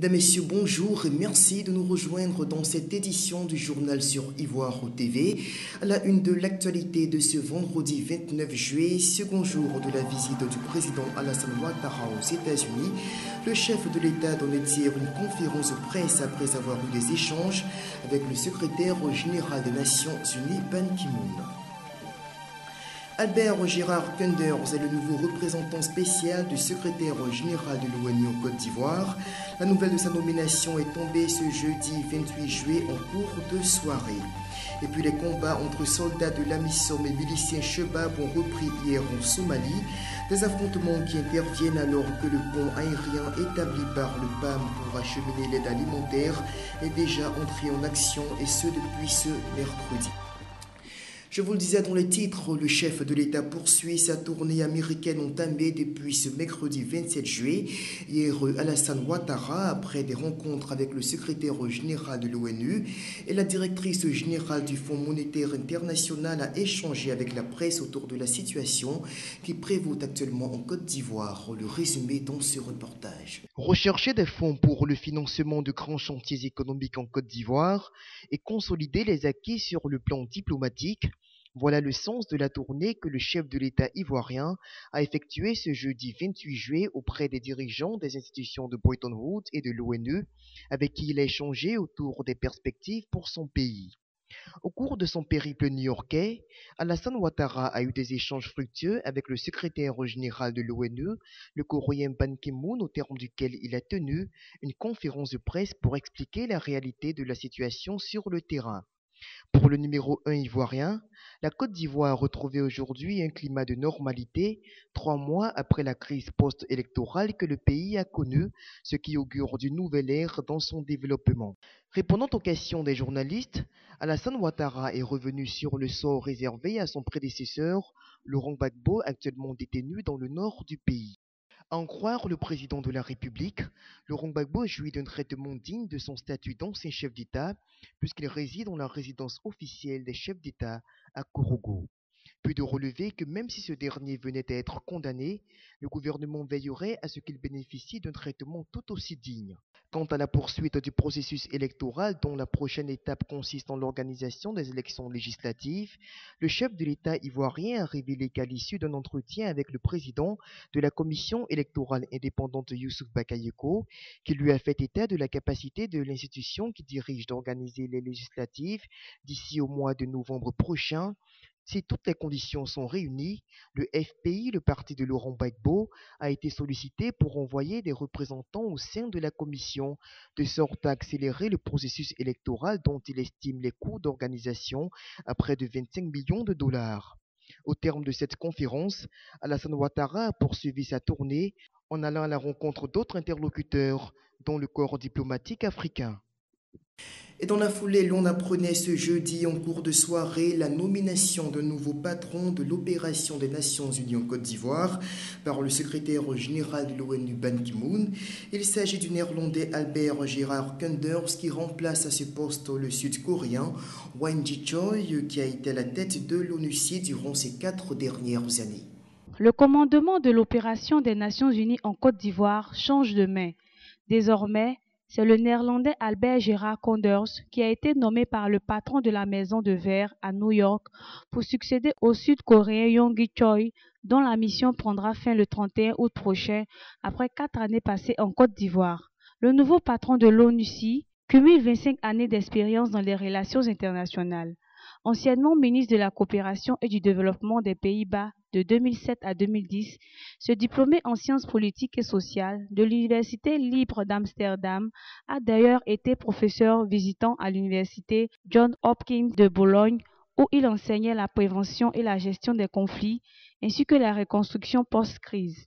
Mesdames, Messieurs, bonjour et merci de nous rejoindre dans cette édition du journal sur Ivoire TV. À la une de l'actualité de ce vendredi 29 juillet, second jour de la visite du président Alassane Ouattara aux États-Unis, le chef de l'État donnait hier une conférence de presse après avoir eu des échanges avec le secrétaire général des Nations Unies, Ban Ki-moon. Albert Gérard Koenders est le nouveau représentant spécial du secrétaire général de l'ONU en Côte d'Ivoire. La nouvelle de sa nomination est tombée ce jeudi 28 juillet en cours de soirée. Et puis les combats entre soldats de l'AMISOM et miliciens Chebab ont repris hier en Somalie. Des affrontements qui interviennent alors que le pont aérien établi par le PAM pour acheminer l'aide alimentaire est déjà entré en action et ce depuis ce mercredi. Je vous le disais dans les titres, le chef de l'État poursuit sa tournée américaine entamée depuis ce mercredi 27 juillet. Hier, Alassane Ouattara, après des rencontres avec le secrétaire général de l'ONU et la directrice générale du Fonds monétaire international, a échangé avec la presse autour de la situation qui prévaut actuellement en Côte d'Ivoire. Le résumé dans ce reportage. Rechercher des fonds pour le financement de grands chantiers économiques en Côte d'Ivoire et consolider les acquis sur le plan diplomatique. Voilà le sens de la tournée que le chef de l'État ivoirien a effectuée ce jeudi 28 juillet auprès des dirigeants des institutions de Bretton Woods et de l'ONU, avec qui il a échangé autour des perspectives pour son pays. Au cours de son périple new-yorkais, Alassane Ouattara a eu des échanges fructueux avec le secrétaire général de l'ONU, le Coréen Ban Ki-moon, au terme duquel il a tenu une conférence de presse pour expliquer la réalité de la situation sur le terrain. Pour le numéro 1 ivoirien, la Côte d'Ivoire a retrouvé aujourd'hui un climat de normalité 3 mois après la crise post-électorale que le pays a connue, ce qui augure d'une nouvelle ère dans son développement. Répondant aux questions des journalistes, Alassane Ouattara est revenu sur le sort réservé à son prédécesseur, Laurent Gbagbo, actuellement détenu dans le nord du pays. À en croire le président de la République, Laurent Gbagbo jouit d'un traitement digne de son statut d'ancien chef d'État, puisqu'il réside dans la résidence officielle des chefs d'État à Korogo. Peu de relever que même si ce dernier venait à être condamné, le gouvernement veillerait à ce qu'il bénéficie d'un traitement tout aussi digne. Quant à la poursuite du processus électoral dont la prochaine étape consiste en l'organisation des élections législatives, le chef de l'État ivoirien a révélé qu'à l'issue d'un entretien avec le président de la commission électorale indépendante Youssouf Bakayoko, qui lui a fait état de la capacité de l'institution qui dirige d'organiser les législatives d'ici au mois de novembre prochain. Si toutes les conditions sont réunies, le FPI, le parti de Laurent Gbagbo, a été sollicité pour envoyer des représentants au sein de la commission, de sorte à accélérer le processus électoral dont il estime les coûts d'organisation à près de 25 millions de dollars. Au terme de cette conférence, Alassane Ouattara a poursuivi sa tournée en allant à la rencontre d'autres interlocuteurs, dont le corps diplomatique africain. Et dans la foulée, l'on apprenait ce jeudi en cours de soirée la nomination d'un nouveau patron de l'opération des Nations Unies en Côte d'Ivoire par le secrétaire général de l'ONU Ban Ki-moon. Il s'agit du néerlandais Albert Gérard Koenders qui remplace à ce poste le sud-coréen Won Ji-chol qui a été à la tête de l'ONUCI durant ces 4 dernières années. Le commandement de l'opération des Nations Unies en Côte d'Ivoire change de main. Désormais, c'est le néerlandais Albert Gérard Koenders qui a été nommé par le patron de la Maison de Verre à New York pour succéder au sud-coréen Won Ji-chol, dont la mission prendra fin le 31 août prochain après 4 années passées en Côte d'Ivoire. Le nouveau patron de l'ONUCI cumule 25 années d'expérience dans les relations internationales. Anciennement ministre de la Coopération et du Développement des Pays-Bas de 2007 à 2010, ce diplômé en sciences politiques et sociales de l'Université libre d'Amsterdam a d'ailleurs été professeur visitant à l'Université Johns Hopkins de Bologne où il enseignait la prévention et la gestion des conflits ainsi que la reconstruction post-crise.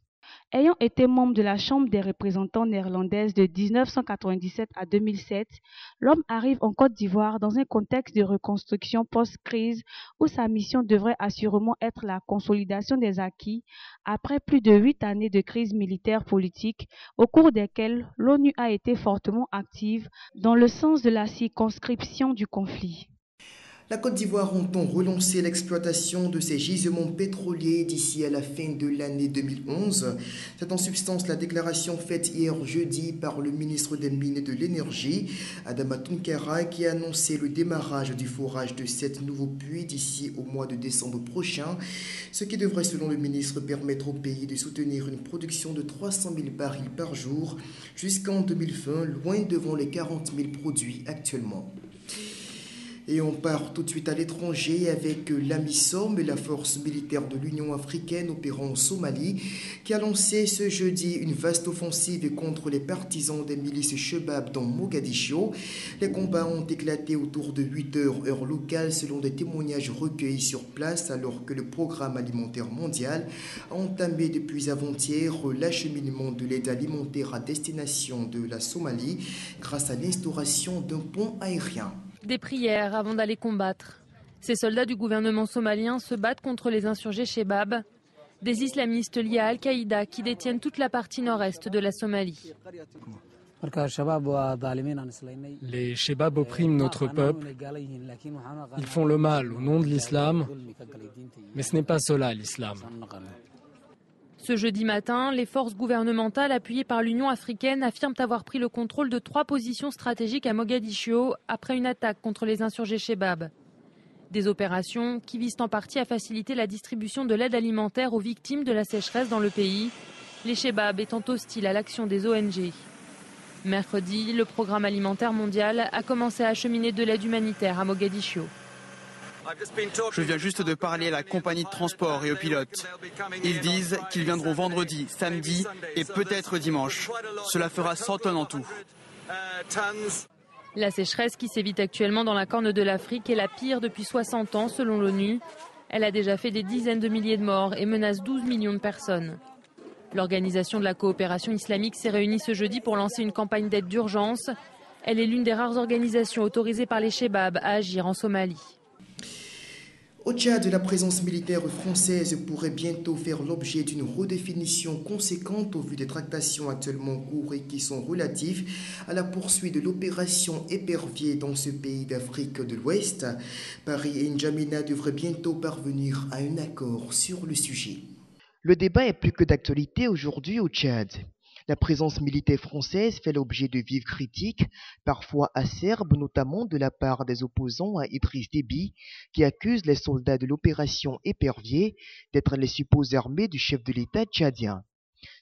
Ayant été membre de la Chambre des représentants néerlandaise de 1997 à 2007, l'homme arrive en Côte d'Ivoire dans un contexte de reconstruction post-crise où sa mission devrait assurément être la consolidation des acquis après plus de 8 années de crise militaire politique au cours desquelles l'ONU a été fortement active dans le sens de la circonscription du conflit. La Côte d'Ivoire entend relancer l'exploitation de ses gisements pétroliers d'ici à la fin de l'année 2011. C'est en substance la déclaration faite hier jeudi par le ministre des Mines et de l'Énergie, Adama Tounkara, qui a annoncé le démarrage du forage de 7 nouveaux puits d'ici au mois de décembre prochain, ce qui devrait, selon le ministre, permettre au pays de soutenir une production de 300 000 barils par jour jusqu'en 2020, loin devant les 40 000 produits actuellement. Et on part tout de suite à l'étranger avec l'AMISOM, la force militaire de l'Union africaine opérant en Somalie, qui a lancé ce jeudi une vaste offensive contre les partisans des milices Chebab dans Mogadiscio. Les combats ont éclaté autour de 8 heures heure locale selon des témoignages recueillis sur place, alors que le programme alimentaire mondial a entamé depuis avant-hier l'acheminement de l'aide alimentaire à destination de la Somalie grâce à l'instauration d'un pont aérien. Des prières avant d'aller combattre. Ces soldats du gouvernement somalien se battent contre les insurgés Chebab, des islamistes liés à Al-Qaïda qui détiennent toute la partie nord-est de la Somalie. Les Chebab oppriment notre peuple. Ils font le mal au nom de l'islam, mais ce n'est pas cela l'islam. Ce jeudi matin, les forces gouvernementales appuyées par l'Union africaine affirment avoir pris le contrôle de 3 positions stratégiques à Mogadiscio après une attaque contre les insurgés Chebab. Des opérations qui visent en partie à faciliter la distribution de l'aide alimentaire aux victimes de la sécheresse dans le pays, les Chebab étant hostiles à l'action des ONG. Mercredi, le programme alimentaire mondial a commencé à acheminer de l'aide humanitaire à Mogadiscio. Je viens juste de parler à la compagnie de transport et aux pilotes. Ils disent qu'ils viendront vendredi, samedi et peut-être dimanche. Cela fera 100 tonnes en tout. La sécheresse qui sévit actuellement dans la Corne de l'Afrique est la pire depuis 60 ans selon l'ONU. Elle a déjà fait des dizaines de milliers de morts et menace 12 millions de personnes. L'Organisation de la coopération islamique s'est réunie ce jeudi pour lancer une campagne d'aide d'urgence. Elle est l'une des rares organisations autorisées par les Chebab à agir en Somalie. Au Tchad, la présence militaire française pourrait bientôt faire l'objet d'une redéfinition conséquente au vu des tractations actuellement en cours et qui sont relatives à la poursuite de l'opération Épervier dans ce pays d'Afrique de l'Ouest. Paris et N'Djamena devraient bientôt parvenir à un accord sur le sujet. Le débat est plus que d'actualité aujourd'hui au Tchad. La présence militaire française fait l'objet de vives critiques, parfois acerbes, notamment de la part des opposants à Idriss Déby, qui accusent les soldats de l'opération Épervier d'être les supposées armées du chef de l'État tchadien.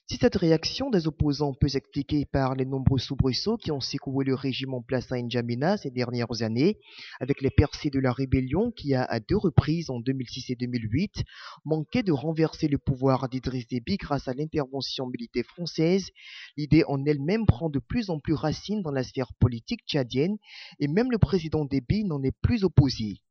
Si cette réaction des opposants peut s'expliquer par les nombreux soubresauts qui ont secoué le régime en place à N'Djamena ces dernières années, avec les percées de la rébellion qui a, à 2 reprises en 2006 et 2008, manqué de renverser le pouvoir d'Idriss Déby grâce à l'intervention militaire française, l'idée en elle-même prend de plus en plus racine dans la sphère politique tchadienne et même le président Déby n'en est plus opposé.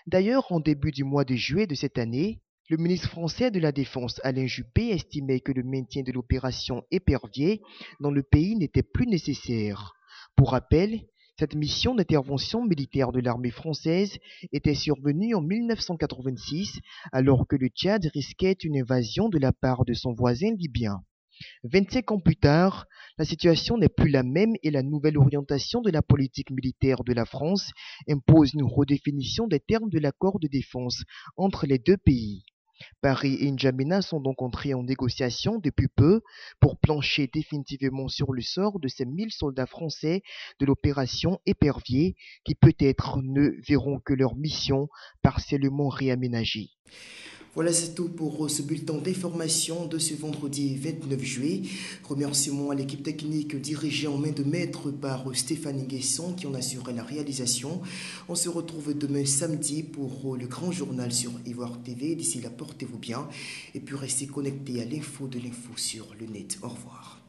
D'ailleurs, en début du mois de juillet de cette année, le ministre français de la Défense, Alain Juppé, estimait que le maintien de l'opération Épervier dans le pays n'était plus nécessaire. Pour rappel, cette mission d'intervention militaire de l'armée française était survenue en 1986, alors que le Tchad risquait une invasion de la part de son voisin libyen. 25 ans plus tard, la situation n'est plus la même et la nouvelle orientation de la politique militaire de la France impose une redéfinition des termes de l'accord de défense entre les deux pays. Paris et N'Djamena sont donc entrés en négociation depuis peu pour plancher définitivement sur le sort de ces 1000 soldats français de l'opération Épervier qui peut-être ne verront que leur mission partiellement réaménagée. Voilà, c'est tout pour ce bulletin d'information de ce vendredi 29 juillet. Remerciements à l'équipe technique dirigée en main de maître par Stéphanie Guesson qui en assurait la réalisation. On se retrouve demain samedi pour le grand journal sur Ivoire TV. D'ici là, portez-vous bien et puis restez connectés à l'info de l'info sur le net. Au revoir.